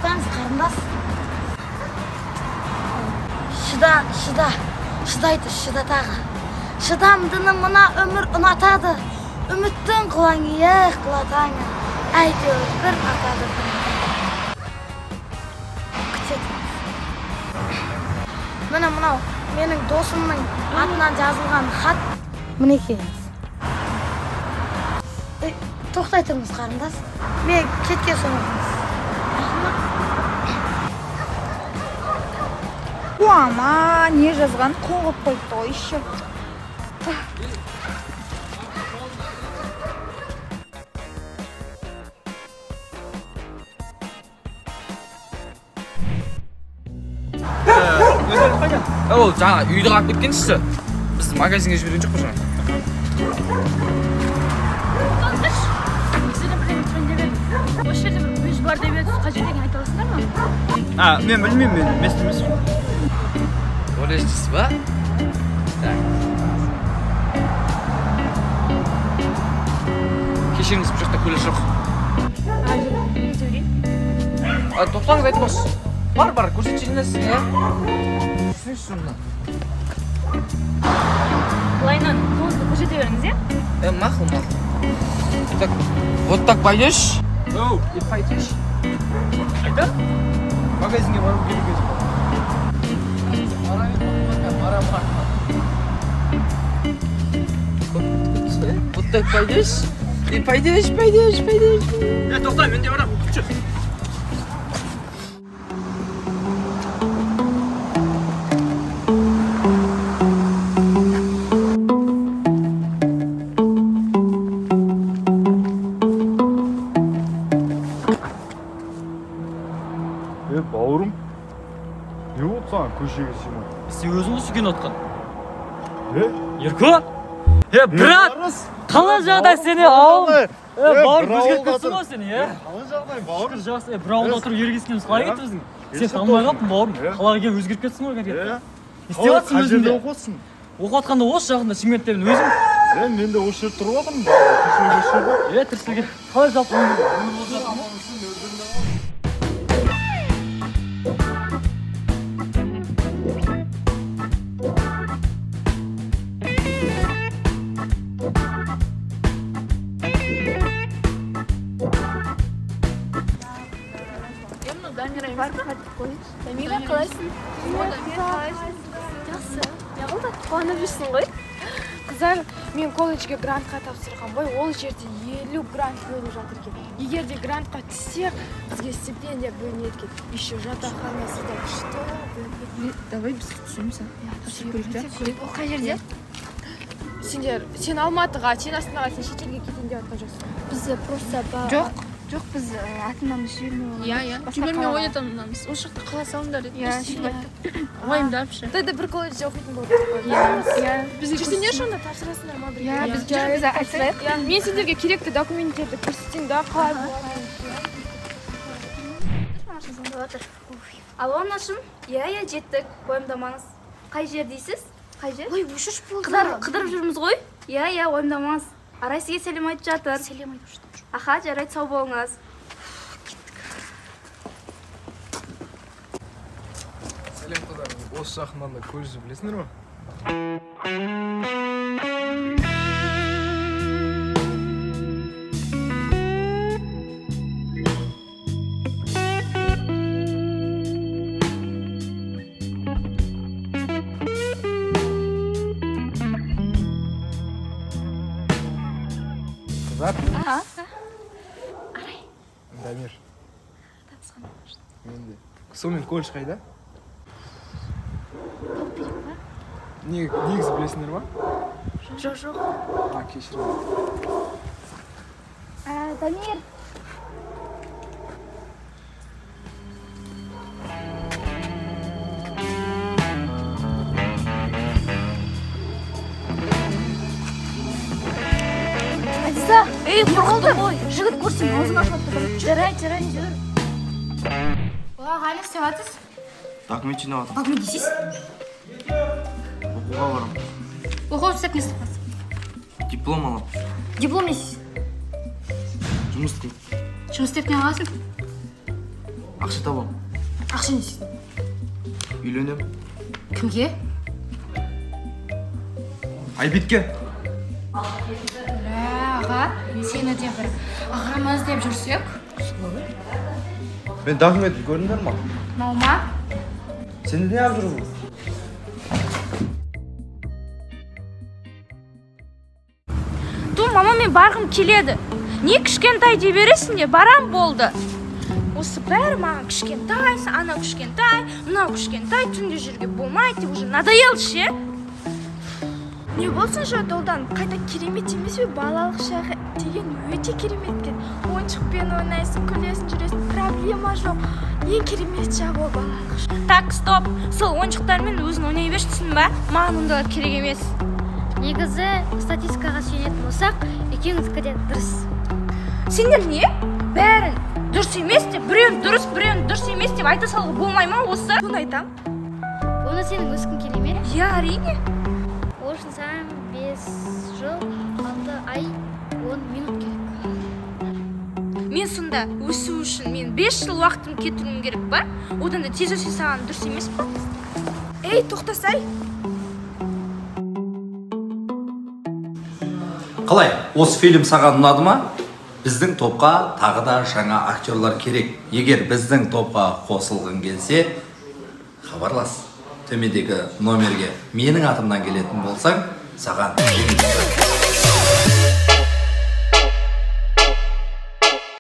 Тоқтаңыз, қарындас. Шыдайды, шыда тағы. Шыдамдыны мына өмір ұнатады. Үміттің құлаңы құлатаңы. Әйтеуір бір атады. Күтетіңіз. Мынау менің досымның атынан жазылған хат. Мінекейіңіз. Тоқтай тұрыңыз, қарындас. Мен кетке соңыңыз. Ама, не жазған қоңып қойды ғой еще. Ол жаңа үйді қалып кеткеншісі. Біз магазинге жіберген жоқ жаңа. Осы жерде бір көз бар деп еді, қай жерден айта аласыңдар ма? Мен білмеймін, мен естімесім. Ол естісіз ба? Кешіріңіз, бұл жақта көлік жоқ. Тоқтаңыз, айтып бос. Бар, көрсетші сізге. Түсіңіз сонда. Былайынан қолыңызды көрсете беріңіз, е? Мақұл. Так, вот так пойдешь? И пойдешь. Айта? Магазинге барып келгенбіз. Вот так пойдешь? И пойдешь. Тоқта, мен де барам, күтші. Бауырым, не болды саған көшеге сыймай? Сен өзің сүйген отқан. Ерко? Брат! Қалай жағдай сені, ауым? Бауыр көзгеріп кетсің ғой сені, Қалай жағдай, бауырым? Жақсы, бір ауылда отырып ергескеніміз қалай кетті біздің? Сен танымай қалыптың, бауырым. Қалай келіп өзгеріп кетсің ғой, кәдімгі. Не істеп жатсың Қай жерде өзіңде? оқысың? Оқып жатқанда осы жағында Шымкенттен өзің. Мен де осы жерде тұрып отырмын. Тіршілігі. Қалай жалпы өмір болып жатыр ма? Дамира, қалайсың? Жақсы. Неғылды? Қуанып жүрсің ғой? Қыздар, мен колледжге грантқа тапсырған ғой, ол жерде 50 грант бөліп жатыр екен. Егер де грантқа түссек, бізге стипендия бөлінеді екен. Еще жатақханасы да күшті. Давай біз түсеміз, Ол қай жерде? Сен Алматыға, сен Астанаға, сен шетелге кетейін деп жатқан жоқсың. Бізде просто Жоқ, біз атынамыз жібермей. Жібермей ойнатамыз. Ол жақта қала салыңдар еді. Уайымдап ше. Тәді бір колледжде оқитын болды. Жүрсіңдер сонда тапсырасыңдар ма? Біз айтсайық. Мен сендерге керекті документтерді көрсетейін да, қалай болады. Алло, Нашым? Иә, жеттік. Уайымдамаңыз. Қай жер дейсіз? Қай жер? Ой, өшіш болды. Қыдырып жүрміз ғой? Иә, уайымдамаңыз. Арай сізге сәлем айтып жатыр. Сәлем айтып жатыр. Аха, жарайды, сау болыңыз. Сәлем қыздар, осы жақыннан да көрісіп білесіңдер ма? Қыздар? Арай. Дамир. Тапсыған. Менде. Сонымен колледж қайда? Негізі білесіңдер ма? Жоқ. Кешірім. Дамир. Азиза, қорқылды ғой. Жігіт көрсін, аузың ашылып тұр. Жарайды, жүр. Қане істеп жатырсыз? Документ жинап жатырмын. Документ дейсіз? Оқуға барам. Оқу істеп не істеп жатырсыз? Диплом алам. Диплом дейсіз? Жұмыс істеймін. Жұмыс істеп не аласың? Ақша табам. Ақша не істейсің? Үйленем. Кімге? Айбекке. Аға, сені де бір ағамыз деп жүрсек. Мен документті көрдіңдер ма? Мынау ма? Сен не алып жүрсің? Мамамен барғым келеді. Не кішкентай дей бересің, барам болды. Осы бәрі маған кішкентай, анау кішкентай, мынау кішкентай, түнде жүрге болмайды деп уже надоел ше. Не болсын жолдан қайта керемет емес пе, балалық шағы деген өте керемет екен. Ойыншықпен ойнайсың, күлесің, жүресің, проблема жоқ. Ең керемет жағы ол балалық шағы. Так, стоп. Сол ойыншықтармен өзің ойнай бершісің ба? Маған ондайлар керек емес. Негізі статистикаға сүйенетін болсақ, екеуіңіздікі де дұрыс. Сендер не? Бәрін дұрыс емес деп, біреуін дұрыс емес деп айта салуға болмай ма осы? Соны айтам. Оны сенің өскің келе ме? Я, әрине. Ол үшін саған 5 жыл, 6 ай, 10 минут керек. Мен сонда өсу үшін мен 5 жыл уақытым кетіруім керек па? Одан да тез өсе саған дұрыс емес па? Ей, тоқтасай. Қалай, осы фильм саған ұнады ма? Біздің топқа тағы да жаңа актерлар керек. Егер біздің топқа қосылғың келсе, хабарлас. Төмендегі номерге менің атымнан келетін болсаң, саған